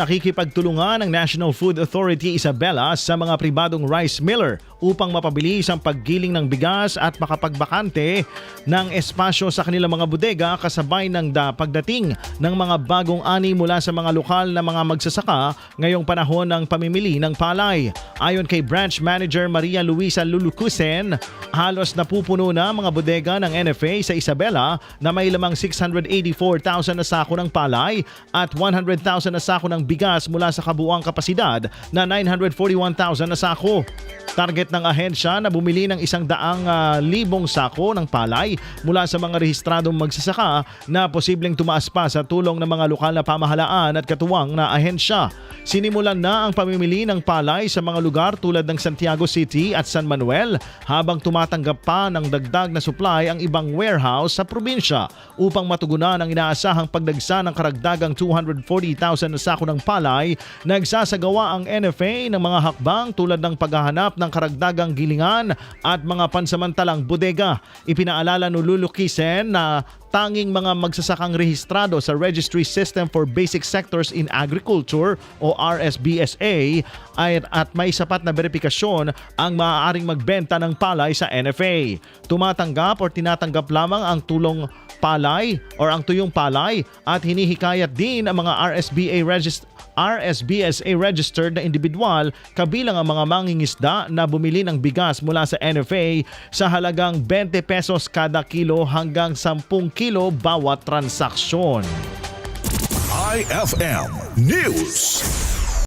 Nakikipagtulungan ng National Food Authority Isabela sa mga pribadong rice miller upang mapabilis ang paggiling ng bigas at makapagbakante ng espasyo sa kanilang mga bodega kasabay ng pagdating ng mga bagong ani mula sa mga lokal na mga magsasaka ngayong panahon ng pamimili ng palay. Ayon kay Branch Manager Maria Luisa Lulucusen, halos napupuno na mga bodega ng NFA sa Isabela na may lamang 684,000 na sako ng palay at 100,000 na sako ng bigas mula sa kabuuang kapasidad na 941,000 na sako. Target ng ahensya na bumili ng 100,000 sako ng palay mula sa mga rehistradong magsasaka na posibleng tumaas pa sa tulong ng mga lokal na pamahalaan at katuwang na ahensya. Sinimulan na ang pamimili ng palay sa mga lugar tulad ng Santiago City at San Manuel habang tumatanggap pa ng dagdag na supply ang ibang warehouse sa probinsya upang matugunan ang inaasahang pagdagsa ng karagdagang 240,000 na sako ng palay. Nagsasagawa ang NFA ng mga hakbang tulad ng paghahanap ng karagdagang gilingan at mga pansamantalang bodega. Ipinaalala ni Lulucusen na tanging mga magsasakang rehistrado sa Registry System for Basic Sectors in Agriculture o RSBSA at may sapat na beripikasyon ang maaaring magbenta ng palay sa NFA. Tumatanggap o tinatanggap lamang ang tulong palay o ang tuyong palay at hinihikayat din ang mga RSBSA registered na individual kabilang ang mga mangingisda na bumili ng bigas mula sa NFA sa halagang 20 pesos kada kilo hanggang 10 kilo bawat transaksyon. IFM News.